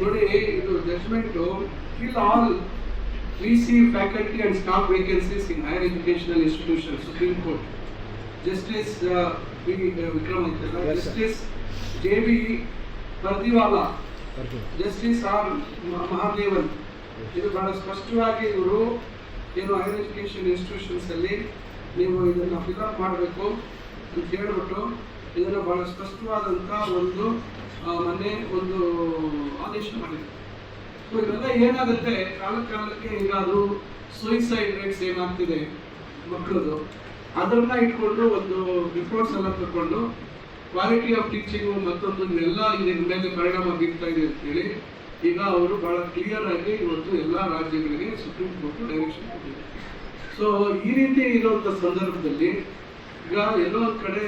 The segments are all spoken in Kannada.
ನೋಡಿ, ಇದು judgement fill all VC faculty and staff vacancies in higher educational institutions, Supreme Court. Justice Vikram Aitala, Justice JB Pardiwala, Justice R Mahadevan. ಇದು ಬಹಳ ಸ್ಪಷ್ಟವಾಗಿ ಇವರು ಏನು ಹೈಯರ್ ಎಜುಕೇಷನ್ ಇನ್ಸ್ಟಿಟ್ಯೂಷನ್ಸ್ ಅಲ್ಲಿ ನೀವು ಇದನ್ನು ಫಿಲ್ಅಪ್ ಮಾಡಬೇಕು ಅಂತ ಹೇಳ್ಬಿಟ್ಟು ಇದನ್ನು ಬಹಳ ಸ್ಪಷ್ಟವಾದಂಥ ಒಂದು ಮೊನ್ನೆ ಒಂದು ಆದೇಶ ಮಾಡಿದರು. ಸೊ ಇವೆಲ್ಲ ಏನಾಗುತ್ತೆ, ಕಾಲಕ್ಕೆ ಈಗ ಅದು ಸೂಯಿಸೈಡ್ ರೇಟ್ಸ್ ಏನಾಗ್ತಿದೆ ಮಕ್ಕಳದು, ಅದನ್ನ ಇಟ್ಕೊಂಡು ಒಂದು ರಿಪೋರ್ಟ್ಸ್ ಎಲ್ಲ ತಗೊಂಡು ಕ್ವಾಲಿಟಿ ಆಫ್ ಟೀಚಿಂಗು ಮತ್ತೊಂದು ಎಲ್ಲ ಇದರ ಮೇಲೆ ಪರಿಣಾಮ ಬೀರ್ತಾ ಇದೆ ಅಂತೇಳಿ ಈಗ ಅವರು ಬಹಳ ಕ್ಲಿಯರ್ ಆಗಿ ಇವತ್ತು ಎಲ್ಲ ರಾಜ್ಯಗಳಿಗೆ ಸುಪ್ರೀಂ ಕೋರ್ಟ್ ಡೈರೆಕ್ಷನ್ ಕೊಟ್ಟಿದೆ. ಸೊ ಈ ರೀತಿ ಇರುವಂಥ ಸಂದರ್ಭದಲ್ಲಿ ಈಗ ಎಲ್ಲೋ ಒಂದು ಕಡೆ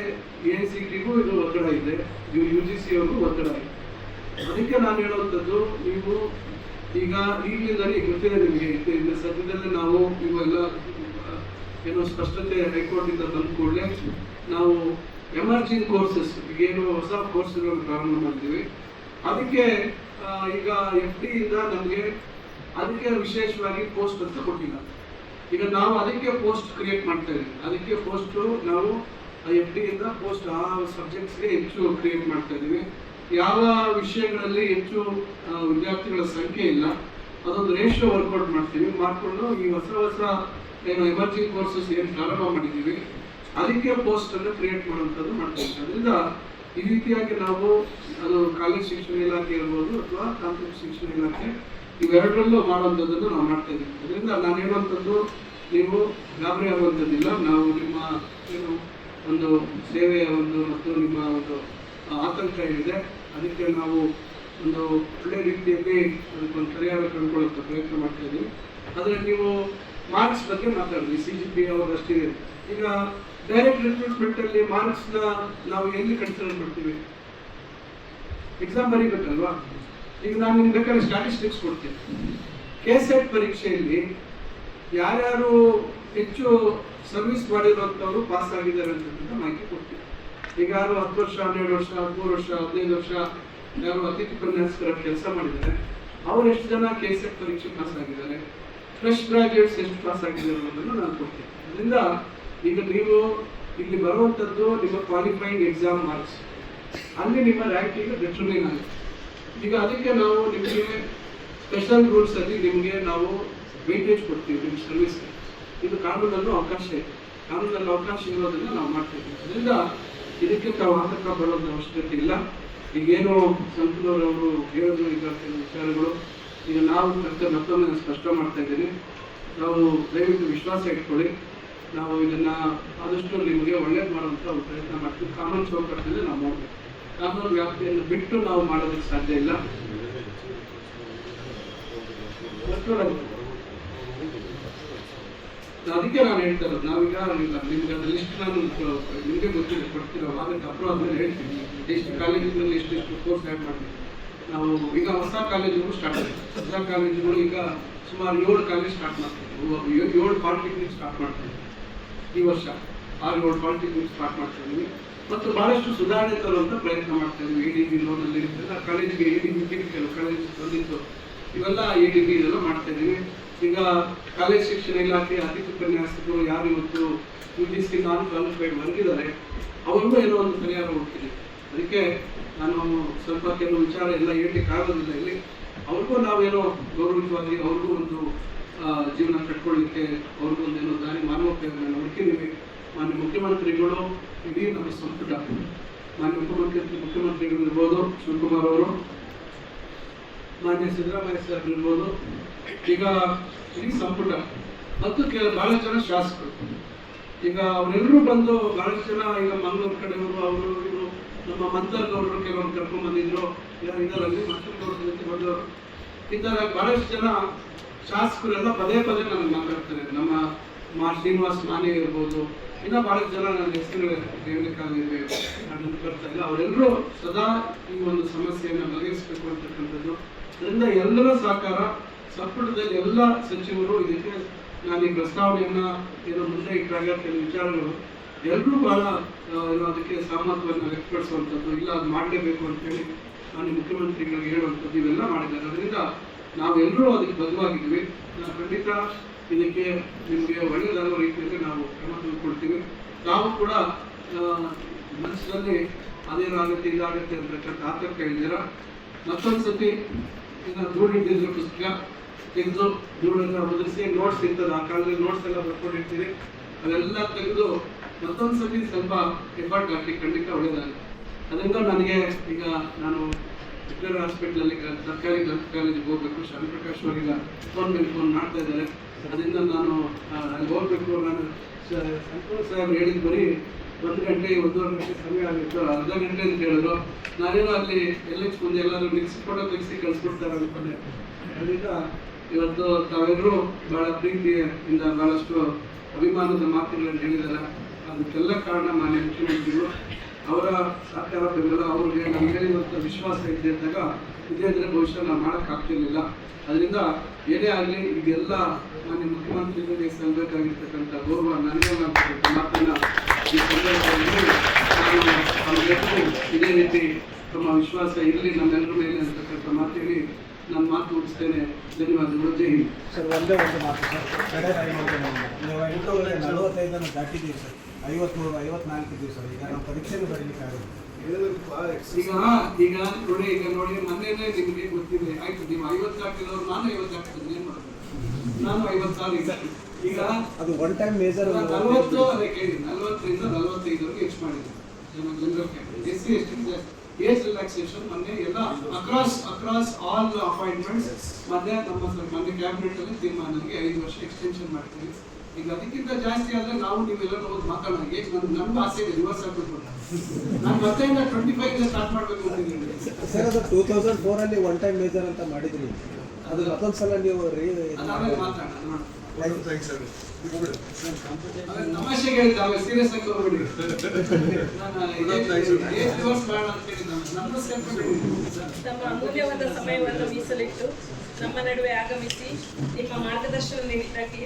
AICTಗೂ ಇದು ಒತ್ತಡ ಇದೆ, UGC ಅವ್ರಿಗೂ ಒತ್ತಡ ಇದೆ. ಅದಕ್ಕೆ ನಾನು ಹೇಳುವಂಥದ್ದು, ನೀವು ಈಗ ಈಗಲಿಂದಲೇ ಗೊತ್ತಿದೆ ನಿಮಗೆ, ಇನ್ನು ಸದ್ಯದಲ್ಲೇ ನಾವು ಇವೆಲ್ಲ ಏನೋ ಸ್ಪಷ್ಟತೆ ಹೈಕೋರ್ಟಿಂದ ಬಂದ ಕೂಡಲೇ ನಾವು ಎಮರ್ಜಿಂಗ್ ಕೋರ್ಸಸ್ ಈಗೇನು ಹೊಸ ಕೋರ್ಸ್ಗಳನ್ನು ಪ್ರಾರಂಭ ಮಾಡಿದ್ದೀವಿ. ಅದಕ್ಕೆ ಈಗ FD ಇಂದ ನಮಗೆ ಅದಕ್ಕೆ ವಿಶೇಷವಾಗಿ ಪೋಸ್ಟ್ ಅಂತ ಕೊಟ್ಟಿಲ್ಲ. ಈಗ ನಾವು ಅದಕ್ಕೆ ಪೋಸ್ಟ್ ಕ್ರಿಯೇಟ್ ಮಾಡ್ತಾ ಇದ್ದೀವಿ. ಅದಕ್ಕೆ ಪೋಸ್ಟು ನಾವು FD ಇಂದ ಪೋಸ್ಟ್ ಆ ಸಬ್ಜೆಕ್ಟ್ಸ್ಗೆ ಹೆಚ್ಚು ಕ್ರಿಯೇಟ್ ಮಾಡ್ತಾ ಇದ್ದೀವಿ. ಯಾವ ವಿಷಯಗಳಲ್ಲಿ ಹೆಚ್ಚು ವಿದ್ಯಾರ್ಥಿಗಳ ಸಂಖ್ಯೆ ಇಲ್ಲ ಅದೊಂದು ರೇಷಿಯೋ ವರ್ಕೌಟ್ ಮಾಡ್ತೀವಿ. ಮಾಡಿಕೊಂಡು ಈ ಹೊಸ ಏನು ಎಮರ್ಜಿಂಗ್ ಕೋರ್ಸಸ್ ಏನು ಪ್ರಾರಂಭ ಮಾಡಿದ್ದೀವಿ ಅದಕ್ಕೆ ಪೋಸ್ಟ್ ಅನ್ನು ಕ್ರಿಯೇಟ್ ಮಾಡುವಂಥದ್ದು ಮಾಡ್ತೀವಿ. ಅದರಿಂದ ಈ ರೀತಿಯಾಗಿ ನಾವು ಅದು ಕಾಲೇಜ್ ಶಿಕ್ಷಣ ಇಲಾಖೆ ಇರ್ಬೋದು ಅಥವಾ ತಾಂತ್ರಿಕ ಶಿಕ್ಷಣ ಇಲಾಖೆ ಇವೆರಡರಲ್ಲೂ ಮಾಡುವಂಥದ್ದನ್ನು ನಾವು ಮಾಡ್ತಾ ಇದ್ದೀವಿ. ಅದರಿಂದ ನಾನು ಹೇಳುವಂಥದ್ದು, ನೀವು ಗಾಬರಿ ಆಗುವಂಥದ್ದಿಲ್ಲ. ನಾವು ನಿಮ್ಮ ಏನು ಒಂದು ಸೇವೆಯ ಒಂದು ಮತ್ತು ನಿಮ್ಮ ಒಂದು ಆತಂಕ ಏನಿದೆ ಅದಕ್ಕೆ ನಾವು ಒಂದು ಒಳ್ಳೆ ರೀತಿಯಲ್ಲಿ ಅದಕ್ಕೊಂದು ಪರಿಹಾರ ಕಂಡುಕೊಳ್ಳುವಂಥ ಪ್ರಯತ್ನ ಮಾಡ್ತಾ ಇದ್ದೀವಿ. ಆದರೆ ನೀವು ಮಾರ್ಕ್ಸ್ ಬಗ್ಗೆ ಮಾತಾಡಿದ್ವಿ, CGPA ಅವರಷ್ಟಿದೆ. ಈಗ ಡೈರೆಕ್ಟ್ ರಿಕ್ರೂಟ್ಮೆಂಟಲ್ಲಿ ಮಾರ್ಕ್ಸ್ನ ನಾವು ಎಲ್ಲಿ ಕನ್ಸಿಡರ್ ಮಾಡ್ತೀವಿ? ಎಕ್ಸಾಮ್ ಬರೀಬೇಕಲ್ವಾ? ಈಗ ನಾನು ನಿಮ್ಗೆ ಬೇಕಾದ್ರೆ ಸ್ಟ್ಯಾಟಿಸ್ಟಿಕ್ಸ್ ಕೊಡ್ತೀನಿ. KSET ಪರೀಕ್ಷೆಯಲ್ಲಿ ಯಾರ್ಯಾರು ಹೆಚ್ಚು ಸರ್ವಿಸ್ ಮಾಡಿರುವಂಥವ್ರು ಪಾಸ್ ಆಗಿದ್ದಾರೆ ಅಂತಕ್ಕಂಥ ಮಾಹಿತಿ ಕೊಡ್ತೀವಿ. ಈಗ ಯಾರು 10 ವರ್ಷ 12 ವರ್ಷ 13 ವರ್ಷ 15 ವರ್ಷ ಯಾರು ಅತಿಥಿ ಉಪನ್ಯಾಸಕರ ಕೆಲಸ ಮಾಡಿದ್ದಾರೆ ಅವ್ರು ಎಷ್ಟು ಜನ KSET ಪರೀಕ್ಷೆ ಪಾಸ್ ಆಗಿದ್ದಾರೆ, ಫ್ರೆಶ್ ಗ್ರಾಜ್ಯುಯೇಟ್ಸ್ ಎಷ್ಟು ಪಾಸ್ ಆಗಿದ್ದಾರೆ ಅನ್ನೋದನ್ನು ನಾನು ಕೊಡ್ತೀನಿ. ಅದರಿಂದ ಈಗ ನೀವು ಇಲ್ಲಿ ಬರುವಂಥದ್ದು ನಿಮ್ಮ ಕ್ವಾಲಿಫೈಯಿಂಗ್ ಎಕ್ಸಾಮ್ ಮಾರ್ಕ್ಸ್, ಅಲ್ಲಿ ನಿಮ್ಮ ರ್ಯಾಂಕಿಂಗ್ ಡಿಟರ್ಮಿನ್ ಆಗುತ್ತೆ. ಈಗ ಅದಕ್ಕೆ ನಾವು ನಿಮಗೆ ಸ್ಪೆಷಲ್ ರೂಲ್ಸಲ್ಲಿ ನಿಮಗೆ ನಾವು ವೇಟೇಜ್ ಕೊಡ್ತೀವಿ ನಿಮ್ಮ ಸರ್ವಿಸ್ಗೆ. ಇದು ಕಾನೂನಲ್ಲೂ ಅವಕಾಶ ಇದೆ, ಕಾನೂನಲ್ಲಿ ಅವಕಾಶ ಇರೋದನ್ನು ನಾವು ಮಾಡ್ತೀವಿ. ಅದರಿಂದ ಇದಕ್ಕೆ ತಾವು ಆತಂಕ ಬರೋದು ಅವಶ್ಯಕತೆ ಇಲ್ಲ. ಈಗೇನು ಸಂತನೂರವರು ಹೇಳಿದ್ರು ಈಗ ಕೆಲವು ವಿಚಾರಗಳು, ಈಗ ನಾವು ಮತ್ತೊಮ್ಮೆ ಸ್ಪಷ್ಟ ಮಾಡ್ತಾ ಇದ್ದೀನಿ. ನಾವು ದಯವಿಟ್ಟು ವಿಶ್ವಾಸ ಇಟ್ಕೊಳ್ಳಿ. ನಾವು ಇದನ್ನು ಆದಷ್ಟು ನಿಮಗೆ ಒಳ್ಳೇದು ಮಾಡುವಂಥ ಒಂದು ಪ್ರಯತ್ನ ಮಾಡ್ತೀವಿ. ಕಾನೂನು ಚೌಕಟ್ಟಿನಲ್ಲಿ ನಾವು ಮಾಡಬೇಕು. ಕಾನೂನು ವ್ಯಾಪ್ತಿಯನ್ನು ಬಿಟ್ಟು ನಾವು ಮಾಡೋದಕ್ಕೆ ಸಾಧ್ಯ ಇಲ್ಲ. ಅದಕ್ಕೆ ನಾನು ಹೇಳ್ತಾ ಇರೋದು, ನಾವೀಗ ನಿಮ್ಗೆ ಅದು ಲಿಸ್ಟ್ ನಾನು ನಿಮಗೆ ಗೊತ್ತಿಲ್ಲ ಕೊಡ್ತೀರೋ ಅದಕ್ಕೆ ಅಪ್ರೂವ್ ಆದ್ಮೇಲೆ ಹೇಳ್ತೀನಿ ಎಷ್ಟು ಕಾಲೇಜುಗಳಲ್ಲಿ ಎಷ್ಟೆಷ್ಟು ಕೋರ್ಸ್ ಆ್ಯಡ್ ಮಾಡ್ತೀವಿ. ನಾವು ಈಗ ಹೊಸ ಕಾಲೇಜುಗಳು ಸ್ಟಾರ್ಟ್ ಆಗಿದೆ. ಹೊಸ ಕಾಲೇಜುಗಳು ಈಗ ಸುಮಾರು 7 ಕಾಲೇಜ್ ಸ್ಟಾರ್ಟ್ ಮಾಡ್ತೀವಿ. 7 ಪಾಲಿಟೆಕ್ನಿಕ್ ಸ್ಟಾರ್ಟ್ ಮಾಡ್ತೀವಿ ಈ ವರ್ಷ. 6-7 ಪಾಲಿಟೆಕ್ನಿಕ್ ಸ್ಟಾರ್ಟ್ ಮಾಡ್ತಾ ಇದ್ದೀವಿ. ಮತ್ತು ಭಾಳಷ್ಟು ಸುಧಾರಣೆ ತರುವಂಥ ಪ್ರಯತ್ನ ಮಾಡ್ತಾ ಇದ್ದೀವಿ. ADB ಲೋನಲ್ಲಿ ಇರ್ತದೆ ಆ ಕಾಲೇಜಿಗೆ ADB ಕೆಲವು ಕಾಲೇಜ್ ಬಂದಿತ್ತು, ಇವೆಲ್ಲ ADB ಇದೆಲ್ಲ ಮಾಡ್ತಾ ಇದ್ದೀವಿ. ಈಗ ಕಾಲೇಜ್ ಶಿಕ್ಷಣ ಇಲಾಖೆ ಅತಿಥಿ ಉಪನ್ಯಾಸಕರು ಯಾರು ಇವತ್ತು UGC ನಾನ್ ಕ್ವಾಲಿಫೈಡ್ ಬಂದಿದ್ದಾರೆ ಅವ್ರಿಗೂ ಏನೋ ಒಂದು ಪರಿಹಾರ ಹುಡುಕಿದೆ. ಅದಕ್ಕೆ ನಾನು ಸ್ವಲ್ಪ ಕೆಲವು ವಿಚಾರ ಎಲ್ಲ ಹೇಳಲಿಕ್ಕೆ ಆಗೋದಿಲ್ಲ ಇಲ್ಲಿ. ಅವ್ರಿಗೂ ನಾವೇನೋ ಗೌರವಿತವಾಗಿ ಅವ್ರಿಗೂ ಒಂದು ಜೀವನ ಕಟ್ಕೊಳ್ಳಿಕ್ಕೆ ಅವ್ರಿಗೂ ಒಂದೇನೋ ದಾರಿ ಮಾನವೋಪಯೋಗವನ್ನು ಹುಡುಕಿದ್ದೀವಿ. ಮಾನ್ಯ ಮುಖ್ಯಮಂತ್ರಿಗಳು, ಇಡೀ ನಮ್ಮ ಸಂಪುಟ, ಮಾನ್ಯ ಮುಖ್ಯಮಂತ್ರಿಗಳು ಇರ್ಬೋದು, ಶಿವಕುಮಾರ್ ಅವರು, ಮಾನ್ಯ ಸಿದ್ದರಾಮಯ್ಯ ಸರ್ ಇರ್ಬೋದು, ಈಗ ಇಡೀ ಸಂಪುಟ ಮತ್ತು ಬಹಳಷ್ಟು ಜನ ಶಾಸಕರು, ಈಗ ಅವರೆಲ್ಲರೂ ಬಂದು ಬಹಳಷ್ಟು ಜನ ಈಗ ಮಂಗಳೂರು ಕಡೆಯವರು ಅವರು ಇವರು ನಮ್ಮ ಮಂತರ್ಗೌಡರು ಕೆಲವರು ಕರ್ಕೊಂಡು ಬಂದಿದ್ರು, ಇದರಲ್ಲಿ ಮಂತರ್ಗೌಡರ ಜೊತೆ ಬಂದವರು ಇದ್ದಾರೆ. ಬಹಳಷ್ಟು ಜನ ಶಾಸಕರೆಲ್ಲ ಪದೇ ನನಗೆ ಮಾತಾಡ್ತಾರೆ. ನಮ್ಮ ಶ್ರೀನಿವಾಸ್ ಮಾನೆ ಇರ್ಬೋದು, ಇನ್ನೂ ಬಹಳಷ್ಟು ಜನ ನನ್ನ ಹೆಸರು ಹೇಳಲಿಕ್ಕಾಗಿವೆ ನಾನು ಬರ್ತಾ ಇಲ್ಲ. ಅವರೆಲ್ಲರೂ ಸದಾ ಈ ಒಂದು ಸಮಸ್ಯೆಯನ್ನು ಬಗೆಹರಿಸಬೇಕು ಅಂತಕ್ಕಂಥದ್ದು. ಅದರಿಂದ ಎಲ್ಲರ ಸಹಕಾರ, ಸಂಪುಟದಲ್ಲಿ ಎಲ್ಲ ಸಚಿವರು ಇದಕ್ಕೆ ನಾನು ಈ ಪ್ರಸ್ತಾವನೆಯನ್ನು ಏನೋ ಮುಂದೆ ಇಟ್ಟಾಗ ಕೆಲವು ವಿಚಾರಗಳು ಎಲ್ಲರೂ ಬಹಳ ಅದಕ್ಕೆ ಸಹಮತವನ್ನು ವ್ಯಕ್ತಪಡಿಸುವಂಥದ್ದು, ಇಲ್ಲ ಅದು ಮಾಡಲೇಬೇಕು ಅಂತೇಳಿ ಮಾನ್ಯ ಮುಖ್ಯಮಂತ್ರಿಗಳಿಗೆ ಹೇಳುವಂಥದ್ದು ಇವೆಲ್ಲ ಮಾಡಿದ್ದಾರೆ. ಅದರಿಂದ ನಾವೆಲ್ಲರೂ ಅದಕ್ಕೆ ಬದ್ಧವಾಗಿದ್ದೀವಿ. ಖಂಡಿತ ಇದಕ್ಕೆ ನಿಮಗೆ ಒಳ್ಳೆಯದಾಗುವ ರೀತಿಯಲ್ಲಿ ನಾವು ಕ್ರಮ ತೆಗೆದುಕೊಳ್ತೀವಿ. ನಾವು ಕೂಡ ಮನಸ್ಸಿನಲ್ಲಿ ಅದೇನಾಗುತ್ತೆ ಇದಾಗುತ್ತೆ ಅಂತಕ್ಕಂಥ ಆತಂಕ ಇದ್ದೀರ. ಮತ್ತೊಂದು ಸತಿ ಈಗ ಧೂಳಿಟ್ಟಿದ್ರೆ ಪುಸ್ತಕ ತೆಗೆದು ಧೂಳನ್ನು ಮುದ್ರಿಸಿ ನೋಟ್ಸ್ ಇರ್ತದೆ, ಆ ಕಾಲದಲ್ಲಿ ನೋಟ್ಸ್ ಎಲ್ಲ ಬರ್ಕೊಂಡಿರ್ತೀವಿ, ಅವೆಲ್ಲ ತೆಗೆದು ಮತ್ತೊಂದು ಸತಿ ಸ್ವಲ್ಪ ಎಫರ್ಟ್ ಹಾಕಿ ಖಂಡಿತ ಒಳ್ಳೆಯದಾಗುತ್ತೆ. ಅದರಿಂದ ನನಗೆ ಈಗ ನಾನು ವಿಕ್ಟೋರಿಯಾ ಹಾಸ್ಪಿಟ್ಲಲ್ಲಿ ಸರ್ಕಾರಿ ಕಾಲೇಜಿಗೆ ಹೋಗ್ಬೇಕು. ಶಾಂತಪ್ರಕಾಶ್ ಅವರಿಗೆ ಫೋನ್ ಮೇಲೆ ಫೋನ್ ಮಾಡ್ತಾ ಇದ್ದಾರೆ. ಅದರಿಂದ ನಾನು ಅಲ್ಲಿ ಹೋಗ್ಬೇಕು. ನಾನು ಸಂತೋಷ್ ಸಾಹೇಬ್ ಹೇಳಿದ ಬರೀ 1 ಗಂಟೆ 1.5 ಗಂಟೆ ಸಮಯ ಆಗಿತ್ತು, ಅರ್ಧ ಗಂಟೆ ಅಂತ ಹೇಳಿದ್ರು. ನಾನೇನೋ ಅಲ್ಲಿ LH ಮುಂದೆ ಎಲ್ಲರೂ ನಿಲ್ಲಿಸಿ ಫೋಟೋ ತೆಗೆಸಿ ಕಳಿಸ್ಬಿಡ್ತಾರೆ ಅನ್ಕೊಂಡೆ. ಅದರಿಂದ ಇವತ್ತು ತಾವೆಲ್ಲರೂ ಬಹಳ ಪ್ರೀತಿಯಿಂದ ಬಹಳಷ್ಟು ಅಭಿಮಾನದ ಮಾತುಗಳನ್ನು ಹೇಳಿದ್ದಾರೆ. ಅದಕ್ಕೆಲ್ಲ ಕಾರಣ ಮಾನ್ಯ ಮುಖ್ಯಮಂತ್ರಿಗಳು, ಅವರ ಸಹಕಾರ ಬೆಂಬಲ, ಅವ್ರಿಗೆ ನಮಗೆ ಇವತ್ತು ವಿಶ್ವಾಸ ಇದ್ದಾಗ ಇದೇ ಬಹುಶಃ ನಾವು ಮಾಡೋಕ್ಕಾಗ್ತಿರ್ಲಿಲ್ಲ. ಅದರಿಂದ ಏನೇ ಆಗಲಿ ಈಗೆಲ್ಲ ಮಾನ್ಯ ಮುಖ್ಯಮಂತ್ರಿಗಳಿಗೆ ಸಲ್ಲಬೇಕಾಗಿರ್ತಕ್ಕಂಥ ಗೌರವ ನನಗೆಲ್ಲ ಮಾತನ್ನ ಈ ಸಂದರ್ಭದಲ್ಲಿ ನಾನು ಇದೇ ರೀತಿ ತಮ್ಮ ವಿಶ್ವಾಸ ಇರಲಿ ನಮ್ಮೆಲ್ಲರ ಮೇಲೆ ಅಂತಕ್ಕಂಥ ಮಾತೇಳಿ ನಾನು ಮಾತು ಮುಗಿಸ್ತೇನೆ. ಧನ್ಯವಾದಗಳು. ಜೈ ಹಿಂದ್. ಸರ್, ಒಂದೇ ಒಂದು ಮಾತು ಸರ್, ಕಡೆ ನೀವು 45 ದಾಟಿದ್ದೀವಿ ಸರ್, 53 54 ಇದ್ದೀವಿ ಸರ್. ಈಗ ನಾವು ಪರೀಕ್ಷೆನೂ ಬರೀಲಿಕ್ಕೆ ಆಗುತ್ತೆ. ಈಗ ನೋಡಿ ಮೊನ್ನೆನೇ ನಿಮಗೆ ಗೊತ್ತಿದೆ. ಆಯ್ತು, ನೀವು 50 ಹಾಕಿದವರು ನಾನು 50 ಹಾಕಿದ್ದೀನಿ, ಏನ್ ಮಾಡೋದು? ನಾನು 56 ಈಗ ಅದು ಒನ್ ಟೈಮ್ ಮೇಜರ್ 40 ಅದೇ ಕೇಳಿ 40ರಿಂದ 45ವರೆಗೆ ಹೆಚ್ಚು ಮಾಡಿದೆ. General SC ST age relaxation ಮೊನ್ನೆ ಎಲ್ಲ ಅಕ್ರಾಸ್ ಆಲ್ ಅಪಾಯಿಂಟ್ಮೆಂಟ್ಸ್ ಮೊನ್ನೆ ಮೊನ್ನೆ ಕ್ಯಾಬಿನೆಟ್ ಅಲ್ಲಿ ತೀರ್ಮಾನಕ್ಕೆ 5 ವರ್ಷ ಎಕ್ಸ್ಟೆನ್ಷನ್ ಮಾಡ್ತೀವಿ. ಈಗ ಅದಕ್ಕಿಂತ ಜಾಸ್ತಿ ಆದ್ರೆ ನಾವು ನೀವೆಲ್ಲ ಹೋಗಿ ಮಾತಾಡೋಣ. ನನ್ಗೂ ಆಸೆ ಇದೆ ರಿವರ್ಸ್ ಆಗ್ಬೇಕು. ನಾನು ಮತ್ತೆ 25 ಸ್ಟಾರ್ಟ್ ಮಾಡ್ಬೇಕು ಅಂತಿದ್ದೀನಿ ಸರ್. ಅದು 2004 ಅಲ್ಲಿ ಒನ್ ಟೈಮ್ ಮೇಜರ್ ಅಂತ ಮಾಡಿದ್ರಿ, ಅದು ಮತ್ತೊಂದು ಸಲ ನೀವು ಮಾತಾಡೋಣ. ತಮಾಷೆಗೆ ಹೇಳ್ತಾವೆ, ಸೀರಿಯಸ್ ಆಗಿ ಹೋಗ್ಬಿಡಿ. ತಮ್ಮ ಅಮೂಲ್ಯವಾದ ಸಮಯವನ್ನು ಮೀಸಲಿಟ್ಟು ನಮ್ಮ ನಡುವೆ ಆಗಮಿಸಿ ನಿಮ್ಮ ಮಾರ್ಗದರ್ಶನ ನೀಡಿದ್ದಕ್ಕೆ